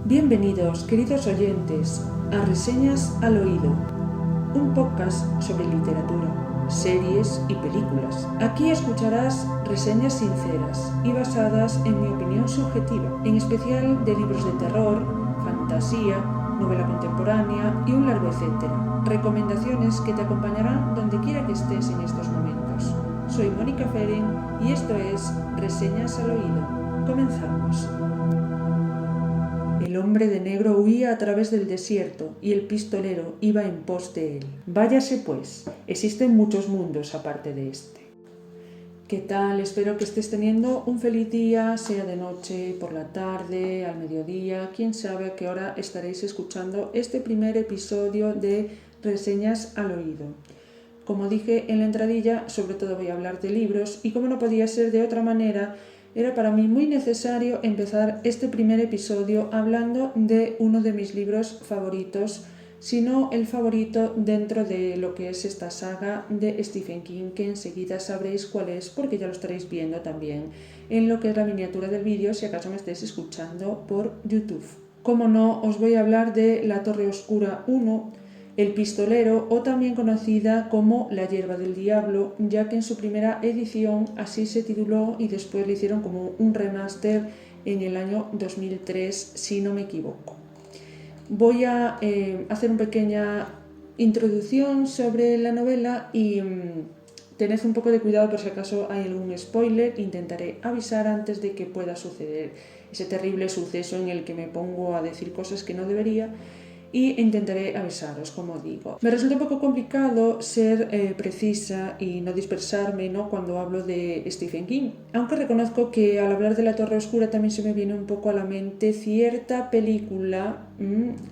Bienvenidos, queridos oyentes, a Reseñas al Oído, un podcast sobre literatura, series y películas. Aquí escucharás reseñas sinceras y basadas en mi opinión subjetiva, en especial de libros de terror, fantasía, novela contemporánea y un largo etcétera. Recomendaciones que te acompañarán donde quiera que estés en estos momentos. Soy Mónica Feren y esto es Reseñas al Oído. Comenzamos. El hombre de negro huía a través del desierto y el pistolero iba en pos de él. Váyase pues, existen muchos mundos aparte de este. ¿Qué tal? Espero que estés teniendo un feliz día, sea de noche, por la tarde, al mediodía, quién sabe a qué hora estaréis escuchando este primer episodio de Reseñas al Oído. Como dije en la entradilla, sobre todo voy a hablar de libros y como no podía ser de otra manera, era para mí muy necesario empezar este primer episodio hablando de uno de mis libros favoritos, si no el favorito dentro de lo que es esta saga de Stephen King, que enseguida sabréis cuál es porque ya lo estaréis viendo también en lo que es la miniatura del vídeo si acaso me estáis escuchando por YouTube. Como no, os voy a hablar de La Torre Oscura 1, El Pistolero, o también conocida como La Hierba del Diablo, ya que en su primera edición así se tituló y después le hicieron como un remaster en el año 2003, si no me equivoco. Voy a hacer una pequeña introducción sobre la novela y tened un poco de cuidado por si acaso hay algún spoiler. Intentaré avisar antes de que pueda suceder ese terrible suceso en el que me pongo a decir cosas que no debería. Y intentaré avisaros, como digo. Me resulta un poco complicado ser precisa y no dispersarme, ¿no?, cuando hablo de Stephen King. Aunque reconozco que al hablar de La Torre Oscura también se me viene un poco a la mente cierta película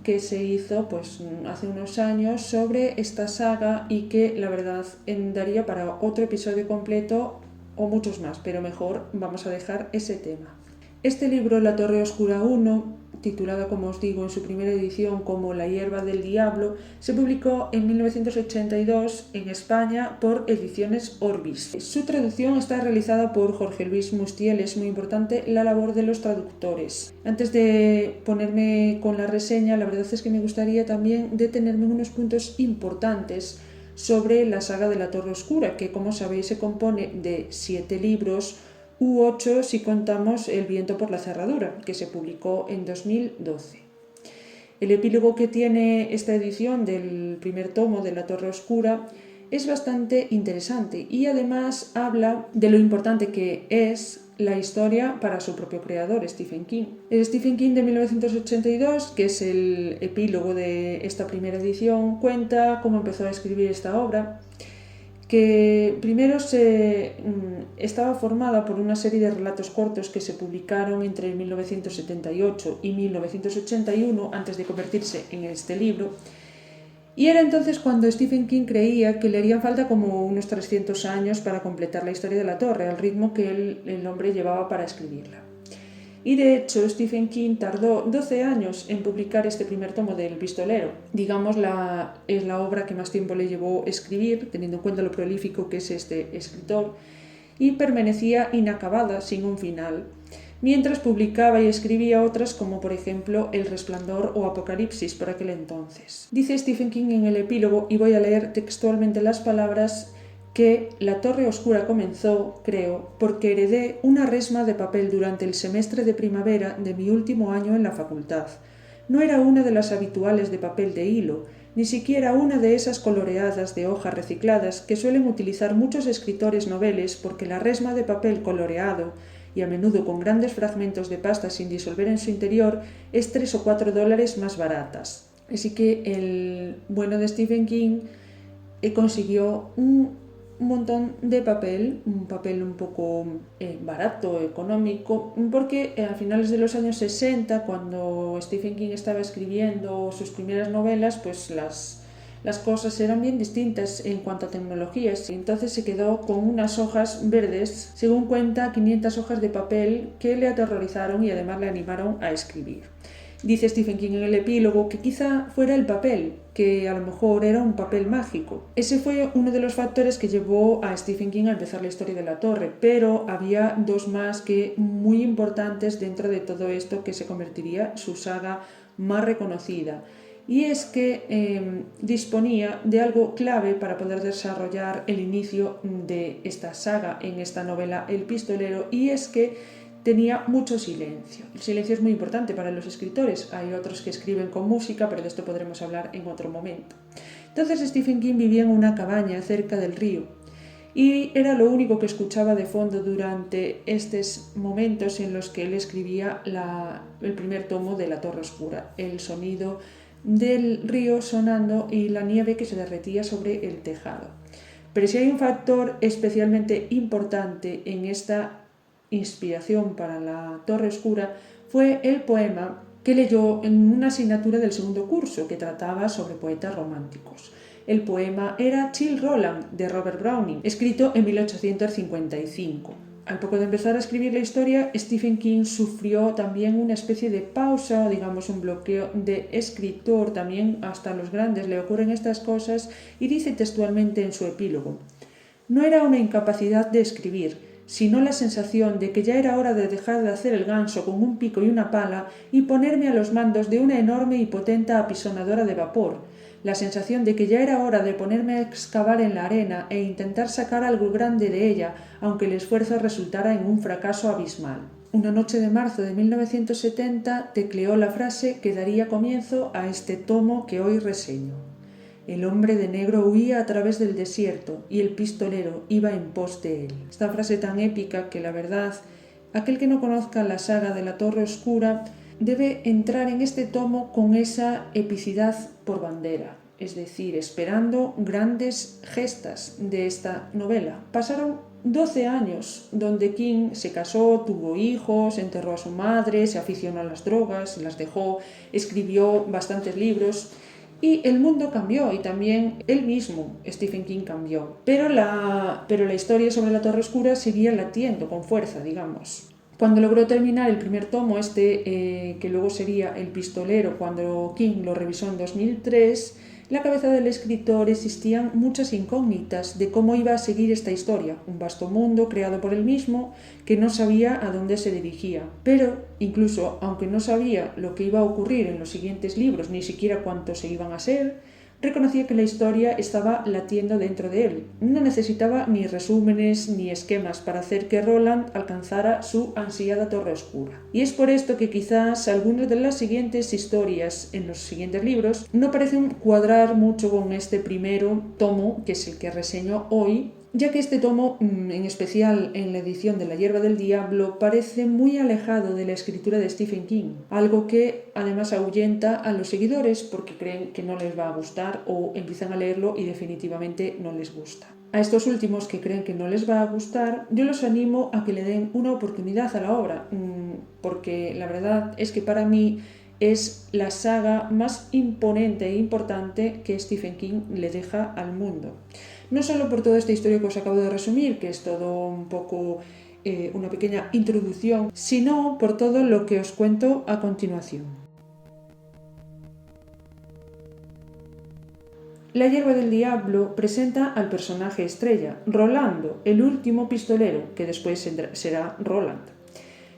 que se hizo pues, hace unos años sobre esta saga y que la verdad daría para otro episodio completo o muchos más, pero mejor vamos a dejar ese tema. Este libro, La Torre Oscura 1, titulada, como os digo, en su primera edición como La Hierba del Diablo, se publicó en 1982 en España por Ediciones Orbis. Su traducción está realizada por Jorge Luis Mustiel. Es muy importante la labor de los traductores. Antes de ponerme con la reseña, la verdad es que me gustaría también detenerme en unos puntos importantes sobre la saga de La Torre Oscura, que como sabéis se compone de 7 libros, u 8 si contamos El viento por la cerradura, que se publicó en 2012. El epílogo que tiene esta edición del primer tomo de La Torre Oscura es bastante interesante y además habla de lo importante que es la historia para su propio creador, Stephen King. El Stephen King de 1982, que es el epílogo de esta primera edición, cuenta cómo empezó a escribir esta obra, que primero estaba formada por una serie de relatos cortos que se publicaron entre 1978 y 1981 antes de convertirse en este libro, y era entonces cuando Stephen King creía que le harían falta como unos 300 años para completar la historia de la torre, al ritmo que el hombre llevaba para escribirla. Y de hecho Stephen King tardó 12 años en publicar este primer tomo del Pistolero. Digamos, es la obra que más tiempo le llevó escribir, teniendo en cuenta lo prolífico que es este escritor, y permanecía inacabada, sin un final, mientras publicaba y escribía otras como por ejemplo El Resplandor o Apocalipsis por aquel entonces. Dice Stephen King en el epílogo, y voy a leer textualmente las palabras, que La Torre Oscura comenzó, creo, porque heredé una resma de papel durante el semestre de primavera de mi último año en la facultad. No era una de las habituales de papel de hilo, ni siquiera una de esas coloreadas de hojas recicladas que suelen utilizar muchos escritores noveles, porque la resma de papel coloreado, y a menudo con grandes fragmentos de pasta sin disolver en su interior, es $3 o $4 más baratas. Así que el bueno de Stephen King consiguió un montón de papel, un papel un poco barato, económico, porque a finales de los años 60, cuando Stephen King estaba escribiendo sus primeras novelas, pues las cosas eran bien distintas en cuanto a tecnologías. Entonces se quedó con unas hojas verdes, según cuenta, 500 hojas de papel que le aterrorizaron y además le animaron a escribir. Dice Stephen King en el epílogo que quizá fuera el papel, que a lo mejor era un papel mágico. Ese fue uno de los factores que llevó a Stephen King a empezar la historia de la torre, pero había dos más que muy importantes dentro de todo esto que se convertiría su saga más reconocida. Y es que disponía de algo clave para poder desarrollar el inicio de esta saga en esta novela El pistolero, y es que tenía mucho silencio. El silencio es muy importante para los escritores. Hay otros que escriben con música, pero de esto podremos hablar en otro momento. Entonces Stephen King vivía en una cabaña cerca del río y era lo único que escuchaba de fondo durante estos momentos en los que él escribía el primer tomo de La Torre Oscura. El sonido del río sonando y la nieve que se derretía sobre el tejado. Pero si hay un factor especialmente importante en esta inspiración para La Torre Oscura, fue el poema que leyó en una asignatura del segundo curso que trataba sobre poetas románticos. El poema era Childe Roland, de Robert Browning, escrito en 1855. Al poco de empezar a escribir la historia, Stephen King sufrió también una especie de pausa, o digamos un bloqueo de escritor. También hasta a los grandes le ocurren estas cosas, y dice textualmente en su epílogo: «No era una incapacidad de escribir, sino la sensación de que ya era hora de dejar de hacer el ganso con un pico y una pala y ponerme a los mandos de una enorme y potente apisonadora de vapor, la sensación de que ya era hora de ponerme a excavar en la arena e intentar sacar algo grande de ella, aunque el esfuerzo resultara en un fracaso abismal». Una noche de marzo de 1970 tecleó la frase que daría comienzo a este tomo que hoy reseño. El hombre de negro huía a través del desierto y el pistolero iba en pos de él. Esta frase tan épica que, la verdad, aquel que no conozca la saga de La Torre Oscura debe entrar en este tomo con esa epicidad por bandera, es decir, esperando grandes gestas de esta novela. Pasaron 12 años donde King se casó, tuvo hijos, enterró a su madre, se aficionó a las drogas, las dejó, escribió bastantes libros. Y el mundo cambió, y también él mismo, Stephen King, cambió. Pero la historia sobre La Torre Oscura seguía latiendo con fuerza, digamos. Cuando logró terminar el primer tomo, que luego sería El pistolero, cuando King lo revisó en 2003, en la cabeza del escritor existían muchas incógnitas de cómo iba a seguir esta historia, un vasto mundo creado por él mismo que no sabía a dónde se dirigía. Pero, incluso aunque no sabía lo que iba a ocurrir en los siguientes libros, ni siquiera cuántos se iban a ser, reconocía que la historia estaba latiendo dentro de él. No necesitaba ni resúmenes ni esquemas para hacer que Roland alcanzara su ansiada Torre Oscura. Y es por esto que quizás algunas de las siguientes historias en los siguientes libros no parecen cuadrar mucho con este primero tomo, que es el que reseño hoy, ya que este tomo, en especial en la edición de La Hierba del Diablo, parece muy alejado de la escritura de Stephen King, algo que además ahuyenta a los seguidores porque creen que no les va a gustar o empiezan a leerlo y definitivamente no les gusta. A estos últimos que creen que no les va a gustar, yo los animo a que le den una oportunidad a la obra, porque la verdad es que para mí es la saga más imponente e importante que Stephen King le deja al mundo. No solo por toda esta historia que os acabo de resumir, que es todo un poco una pequeña introducción, sino por todo lo que os cuento a continuación. La Hierba del Diablo presenta al personaje estrella, Rolando, el último pistolero, que después será Roland.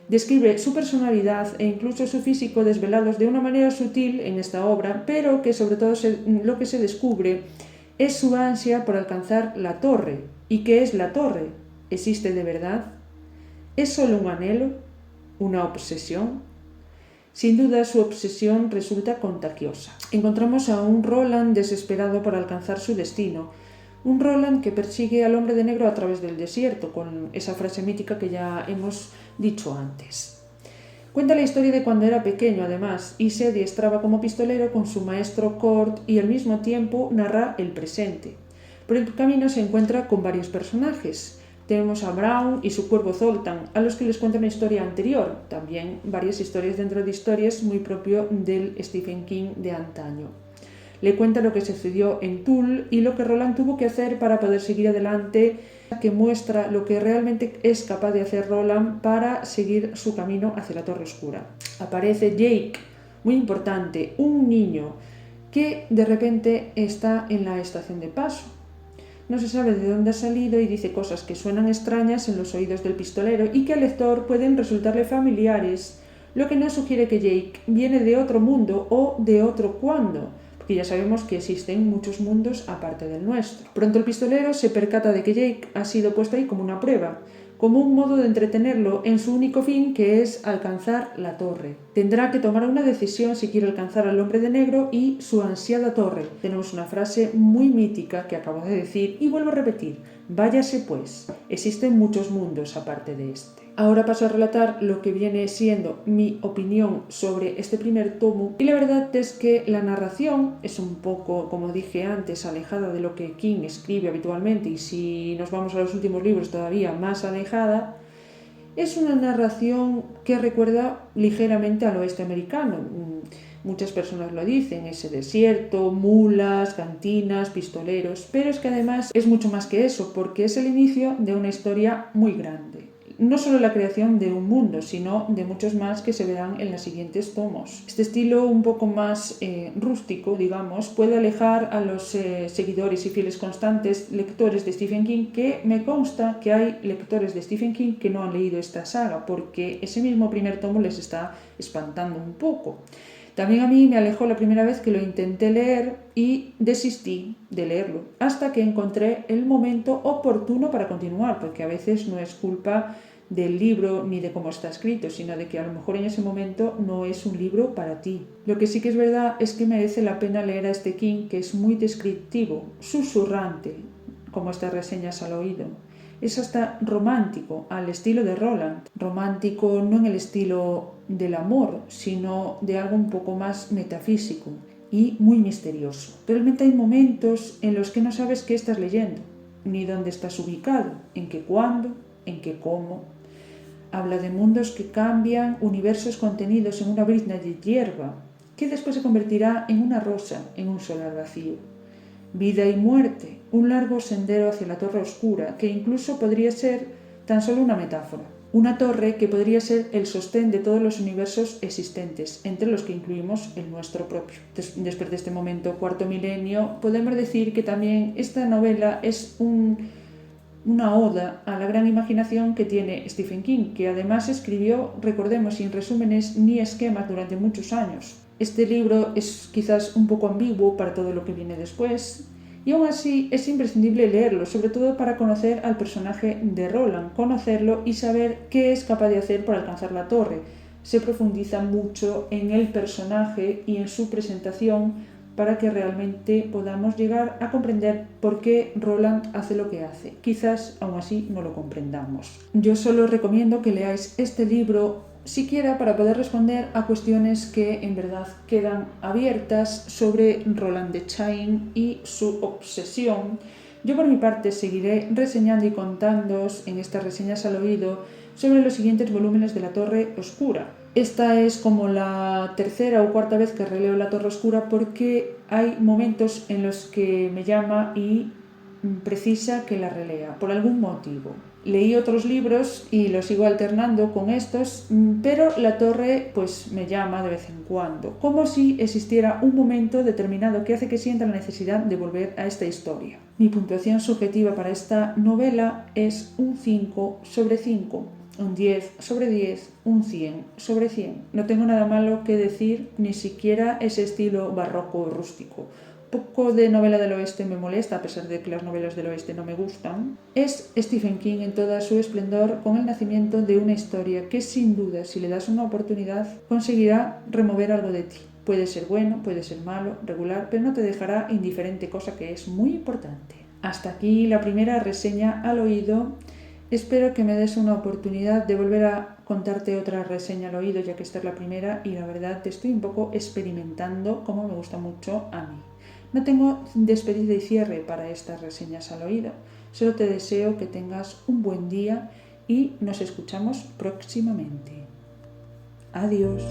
Describe su personalidad e incluso su físico desvelados de una manera sutil en esta obra, pero que sobre todo lo que se descubre es su ansia por alcanzar la torre. ¿Y qué es la torre? ¿Existe de verdad? ¿Es solo un anhelo? ¿Una obsesión? Sin duda, su obsesión resulta contagiosa. Encontramos a un Roland desesperado por alcanzar su destino, un Roland que persigue al hombre de negro a través del desierto, con esa frase mítica que ya hemos dicho antes. Cuenta la historia de cuando era pequeño, además, y se adiestraba como pistolero con su maestro Kurt, y al mismo tiempo narra el presente. Por el camino se encuentra con varios personajes. Tenemos a Brown y su cuervo Zoltan, a los que les cuenta una historia anterior, también varias historias dentro de historias, muy propio del Stephen King de antaño. Le cuenta lo que sucedió en Tull y lo que Roland tuvo que hacer para poder seguir adelante, que muestra lo que realmente es capaz de hacer Roland para seguir su camino hacia la Torre Oscura. Aparece Jake, muy importante, un niño que de repente está en la estación de paso. No se sabe de dónde ha salido y dice cosas que suenan extrañas en los oídos del pistolero y que al lector pueden resultarle familiares, lo que nos sugiere que Jake viene de otro mundo o de otro cuándo, porque ya sabemos que existen muchos mundos aparte del nuestro. Pronto el pistolero se percata de que Jake ha sido puesto ahí como una prueba, como un modo de entretenerlo en su único fin, que es alcanzar la torre. Tendrá que tomar una decisión si quiere alcanzar al hombre de negro y su ansiada torre. Tenemos una frase muy mítica que acabo de decir y vuelvo a repetir: váyase pues, existen muchos mundos aparte de este. Ahora paso a relatar lo que viene siendo mi opinión sobre este primer tomo, y la verdad es que la narración es un poco, como dije antes, alejada de lo que King escribe habitualmente, y si nos vamos a los últimos libros todavía más alejada. Es una narración que recuerda ligeramente al oeste americano. Muchas personas lo dicen, ese desierto, mulas, cantinas, pistoleros, pero es que además es mucho más que eso, porque es el inicio de una historia muy grande. No solo la creación de un mundo, sino de muchos más que se verán en los siguientes tomos. Este estilo un poco más rústico, digamos, puede alejar a los seguidores y fieles constantes lectores de Stephen King, que me consta que hay lectores de Stephen King que no han leído esta saga, porque ese mismo primer tomo les está espantando un poco. También a mí me alejó la primera vez que lo intenté leer y desistí de leerlo, hasta que encontré el momento oportuno para continuar, porque a veces no es culpa del libro ni de cómo está escrito, sino de que a lo mejor en ese momento no es un libro para ti. Lo que sí que es verdad es que merece la pena leer a este King, que es muy descriptivo, susurrante, como estas reseñas al oído. Es hasta romántico, al estilo de Roland. Romántico no en el estilo del amor, sino de algo un poco más metafísico y muy misterioso. Realmente hay momentos en los que no sabes qué estás leyendo, ni dónde estás ubicado, en qué cuándo, en qué cómo. Habla de mundos que cambian, universos contenidos en una brizna de hierba, que después se convertirá en una rosa en un solar vacío. Vida y muerte, un largo sendero hacia la torre oscura, que incluso podría ser tan solo una metáfora. Una torre que podría ser el sostén de todos los universos existentes, entre los que incluimos el nuestro propio. Después de este momento, cuarto milenio, podemos decir que también esta novela es una oda a la gran imaginación que tiene Stephen King, que además escribió, recordemos, sin resúmenes ni esquemas durante muchos años. Este libro es quizás un poco ambiguo para todo lo que viene después, y aún así es imprescindible leerlo, sobre todo para conocer al personaje de Roland, conocerlo y saber qué es capaz de hacer para alcanzar la torre. Se profundiza mucho en el personaje y en su presentación para que realmente podamos llegar a comprender por qué Roland hace lo que hace. Quizás aún así no lo comprendamos. Yo solo recomiendo que leáis este libro siquiera para poder responder a cuestiones que en verdad quedan abiertas sobre Roland de Chain y su obsesión. Yo por mi parte seguiré reseñando y contándoos en estas reseñas al oído sobre los siguientes volúmenes de La Torre Oscura. Esta es como la tercera o cuarta vez que releo La Torre Oscura, porque hay momentos en los que me llama y precisa que la relea, por algún motivo. Leí otros libros y los sigo alternando con estos, pero La Torre pues me llama de vez en cuando, como si existiera un momento determinado que hace que sienta la necesidad de volver a esta historia. Mi puntuación subjetiva para esta novela es un 5 sobre 5, un 10 sobre 10, un 100 sobre 100. No tengo nada malo que decir, ni siquiera ese estilo barroco o rústico. Poco de novela del oeste me molesta, a pesar de que las novelas del oeste no me gustan. Es Stephen King en toda su esplendor, con el nacimiento de una historia que sin duda, si le das una oportunidad, conseguirá remover algo de ti. Puede ser bueno, puede ser malo, regular, pero no te dejará indiferente, cosa que es muy importante. Hasta aquí la primera reseña al oído. Espero que me des una oportunidad de volver a contarte otra reseña al oído, ya que esta es la primera y la verdad te estoy un poco experimentando, como me gusta mucho a mí. No tengo despedida y cierre para estas reseñas al oído. Solo te deseo que tengas un buen día y nos escuchamos próximamente. Adiós.